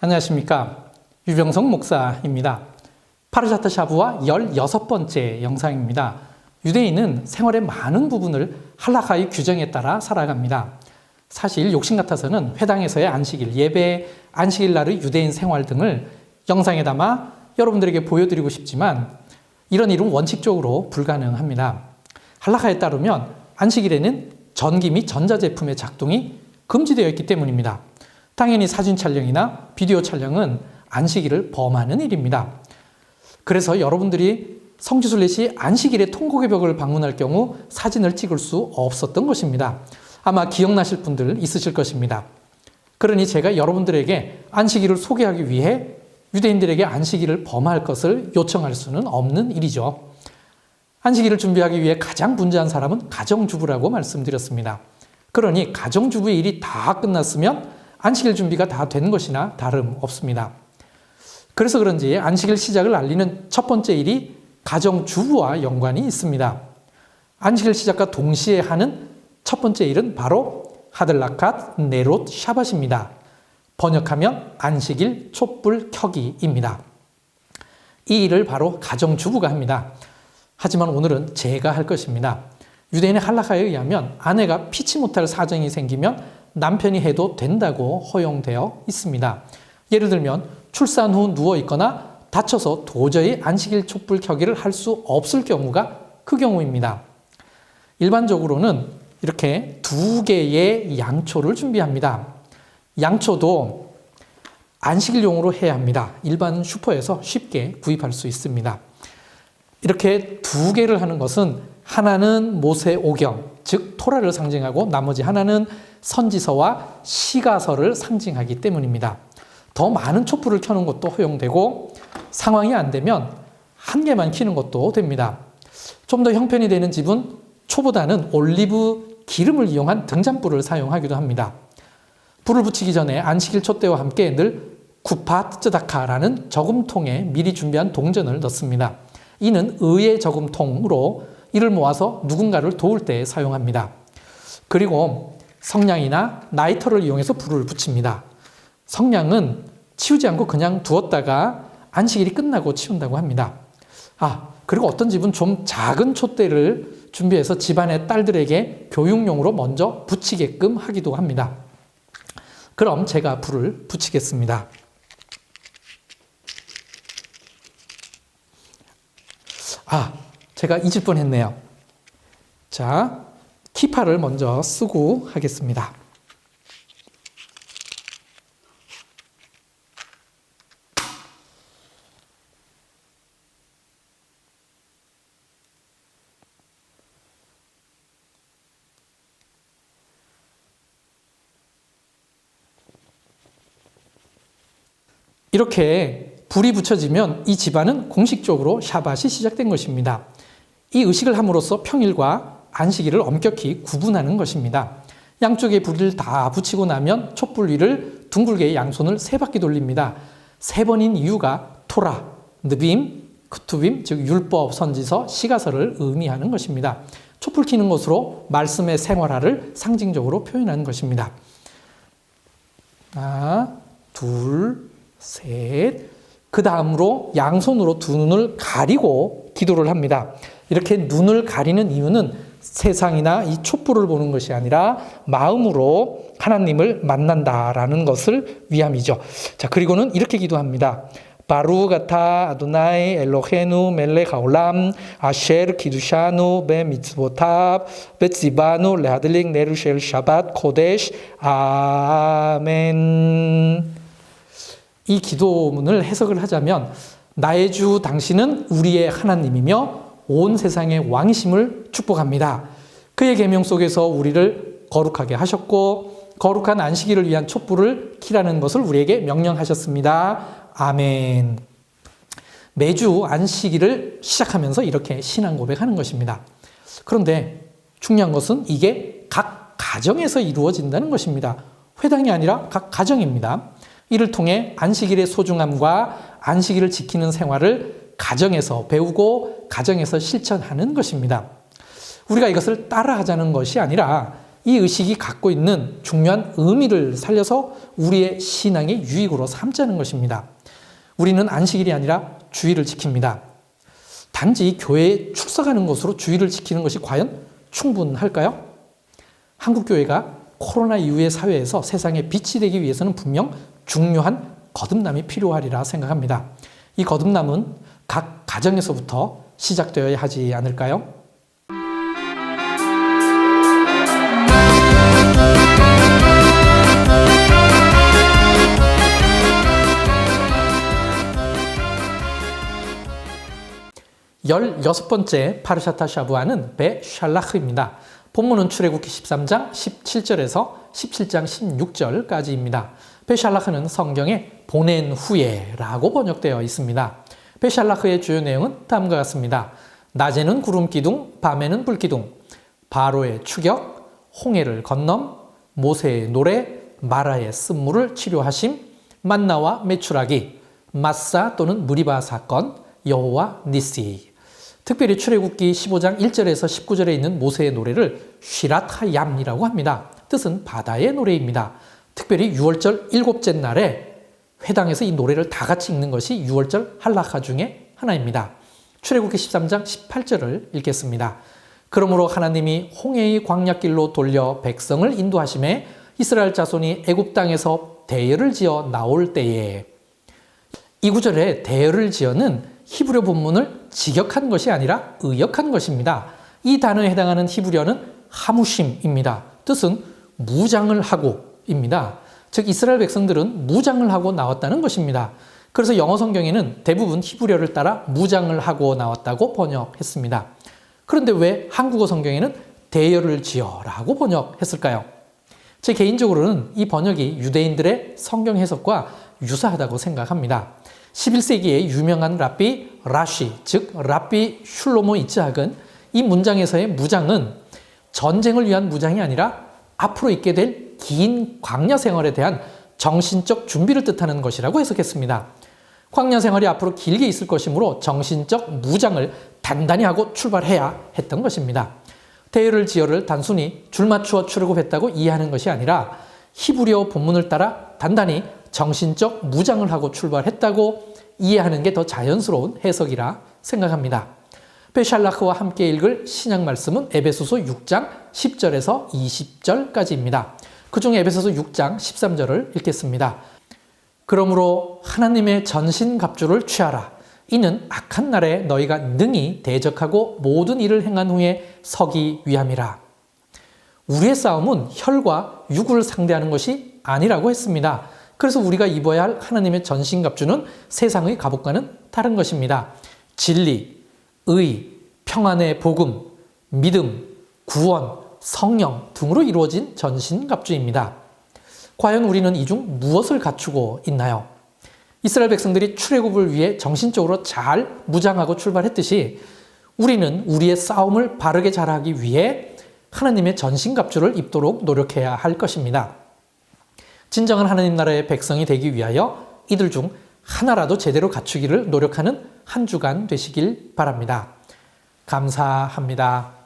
안녕하십니까. 유병성 목사입니다. 파르샤타 샤브와 16번째 영상입니다. 유대인은 생활의 많은 부분을 할라카의 규정에 따라 살아갑니다. 사실 욕심 같아서는 회당에서의 안식일, 예배, 안식일 날의 유대인 생활 등을 영상에 담아 여러분들에게 보여드리고 싶지만 이런 일은 원칙적으로 불가능합니다. 할라카에 따르면 안식일에는 전기 및 전자제품의 작동이 금지되어 있기 때문입니다. 당연히 사진 촬영이나 비디오 촬영은 안식일을 범하는 일입니다. 그래서 여러분들이 성지순례시 안식일에 통곡의 벽을 방문할 경우 사진을 찍을 수 없었던 것입니다. 아마 기억나실 분들 있으실 것입니다. 그러니 제가 여러분들에게 안식일을 소개하기 위해 유대인들에게 안식일을 범할 것을 요청할 수는 없는 일이죠. 안식일을 준비하기 위해 가장 분주한 사람은 가정주부라고 말씀드렸습니다. 그러니 가정주부의 일이 다 끝났으면 안식일 준비가 다 된 것이나 다름없습니다. 그래서 그런지 안식일 시작을 알리는 첫 번째 일이 가정주부와 연관이 있습니다. 안식일 시작과 동시에 하는 첫 번째 일은 바로 하들라캇 네롯 샤밧입니다. 번역하면 안식일 촛불 켜기입니다. 이 일을 바로 가정주부가 합니다. 하지만 오늘은 제가 할 것입니다. 유대인의 할라카에 의하면 아내가 피치 못할 사정이 생기면 남편이 해도 된다고 허용되어 있습니다. 예를 들면 출산 후 누워있거나 다쳐서 도저히 안식일 촛불 켜기를 할 수 없을 경우가 그 경우입니다. 일반적으로는 이렇게 2개의 양초를 준비합니다. 양초도 안식일용으로 해야 합니다. 일반 슈퍼에서 쉽게 구입할 수 있습니다. 이렇게 2개를 하는 것은 하나는 모세오경, 즉 토라를 상징하고 나머지 하나는 선지서와 시가서를 상징하기 때문입니다. 더 많은 촛불을 켜는 것도 허용되고 상황이 안 되면 1개만 켜는 것도 됩니다. 좀 더 형편이 되는 집은 초보다는 올리브 기름을 이용한 등잔불을 사용하기도 합니다. 불을 붙이기 전에 안식일 촛대와 함께 늘 쿠팟 쯔다카라는 저금통에 미리 준비한 동전을 넣습니다. 이는 의의 저금통으로 이를 모아서 누군가를 도울 때 사용합니다. 그리고 성냥이나 라이터를 이용해서 불을 붙입니다. 성냥은 치우지 않고 그냥 두었다가 안식일이 끝나고 치운다고 합니다. 그리고 어떤 집은 좀 작은 촛대를 준비해서 집안의 딸들에게 교육용으로 먼저 붙이게끔 하기도 합니다. 그럼 제가 불을 붙이겠습니다. 제가 잊을 뻔했네요. 자, 키파를 먼저 쓰고 하겠습니다. 이렇게 불이 붙여지면 이 집안은 공식적으로 샤밧이 시작된 것입니다. 이 의식을 함으로써 평일과 안식일을 엄격히 구분하는 것입니다. 양쪽에 불을 다 붙이고 나면 촛불 위를 둥글게 양손을 3바퀴 돌립니다. 3번인 이유가 토라, 느빔, 크투빔, 즉 율법, 선지서, 시가서를 의미하는 것입니다. 촛불 켜는 것으로 말씀의 생활화를 상징적으로 표현하는 것입니다. 하나, 둘, 셋. 그 다음으로 양손으로 두 눈을 가리고 기도를 합니다. 이렇게 눈을 가리는 이유는 세상이나 이 촛불을 보는 것이 아니라 마음으로 하나님을 만난다라는 것을 위함이죠. 자, 그리고는 이렇게 기도합니다. 바룩 아타 아도나이 엘로헤누 멜렉 하올람 아셰르 키두샤누 베 미츠보탑 베 찌바누 레하들릭 네루쉘 샤밧 코데시 아멘. 이 기도문을 해석을 하자면 나의 주 당신은 우리의 하나님이며 온 세상의 왕이심을 축복합니다. 그의 계명 속에서 우리를 거룩하게 하셨고 거룩한 안식일을 위한 촛불을 켜라는 것을 우리에게 명령하셨습니다. 아멘. 매주 안식일을 시작하면서 이렇게 신앙 고백하는 것입니다. 그런데 중요한 것은 이게 각 가정에서 이루어진다는 것입니다. 회당이 아니라 각 가정입니다. 이를 통해 안식일의 소중함과 안식일을 지키는 생활을 가정에서 배우고 가정에서 실천하는 것입니다. 우리가 이것을 따라하자는 것이 아니라 이 의식이 갖고 있는 중요한 의미를 살려서 우리의 신앙의 유익으로 삼자는 것입니다. 우리는 안식일이 아니라 주일을 지킵니다. 단지 교회에 출석하는 것으로 주일을 지키는 것이 과연 충분할까요? 한국 교회가 코로나 이후의 사회에서 세상에 빛이 되기 위해서는 분명 중요한 거듭남이 필요하리라 생각합니다. 이 거듭남은 각 가정에서부터 시작되어야 하지 않을까요? 열여섯 번째 파르샤타 샤부아는 베샬라흐입니다. 본문은 출애굽기 13장 17절에서 17장 16절까지입니다. 베샬라흐는 성경에 보낸 후에라고 번역되어 있습니다. 베샬라흐의 주요 내용은 다음과 같습니다. 낮에는 구름 기둥, 밤에는 불 기둥, 바로의 추격, 홍해를 건넘, 모세의 노래, 마라의 쓴물을 치료하심, 만나와 메추라기, 마사 또는 무리바 사건, 여호와 니시. 특별히 출애굽기 15장 1절에서 19절에 있는 모세의 노래를 쉬라타얌이라고 합니다. 뜻은 바다의 노래입니다. 특별히 6월절 일곱째 날에 회당에서 이 노래를 다 같이 읽는 것이 6월절 할라카 중에 하나입니다. 출애굽기 13장 18절을 읽겠습니다. 그러므로 하나님이 홍해의 광야길로 돌려 백성을 인도하심에 이스라엘 자손이 애굽 땅에서 대열을 지어 나올 때에, 이 구절에 대열을 지어는 히브리어 본문을 직역한 것이 아니라 의역한 것입니다. 이 단어에 해당하는 히브리어는 하무심입니다. 뜻은 무장을 하고입니다. 즉 이스라엘 백성들은 무장을 하고 나왔다는 것입니다. 그래서 영어 성경에는 대부분 히브리어를 따라 무장을 하고 나왔다고 번역했습니다. 그런데 왜 한국어 성경에는 대열을 지어라고 번역했을까요? 제 개인적으로는 이 번역이 유대인들의 성경 해석과 유사하다고 생각합니다. 11세기의 유명한 랍비 라쉬, 즉 랍비 슐로모 이츠학은 이 문장에서의 무장은 전쟁을 위한 무장이 아니라 앞으로 있게 될 긴 광야 생활에 대한 정신적 준비를 뜻하는 것이라고 해석했습니다. 광야 생활이 앞으로 길게 있을 것이므로 정신적 무장을 단단히 하고 출발해야 했던 것입니다. 대열을 지어를 단순히 줄 맞추어 출애굽했다고 이해하는 것이 아니라 히브리어 본문을 따라 단단히 정신적 무장을 하고 출발했다고 이해하는 게 더 자연스러운 해석이라 생각합니다. 베샬라흐와 함께 읽을 신약 말씀은 에베소서 6장 10절에서 20절까지입니다. 그중 에베소서 6장 13절을 읽겠습니다. 그러므로 하나님의 전신갑주를 취하라. 이는 악한 날에 너희가 능히 대적하고 모든 일을 행한 후에 서기 위함이라. 우리의 싸움은 혈과 육을 상대하는 것이 아니라고 했습니다. 그래서 우리가 입어야 할 하나님의 전신갑주는 세상의 갑옷과는 다른 것입니다. 진리, 의, 평안의 복음, 믿음, 구원, 성령 등으로 이루어진 전신갑주입니다. 과연 우리는 이 중 무엇을 갖추고 있나요? 이스라엘 백성들이 출애굽을 위해 정신적으로 잘 무장하고 출발했듯이 우리는 우리의 싸움을 바르게 잘하기 위해 하나님의 전신갑주를 입도록 노력해야 할 것입니다. 진정한 하나님 나라의 백성이 되기 위하여 이들 중 하나라도 제대로 갖추기를 노력하는 한 주간 되시길 바랍니다. 감사합니다.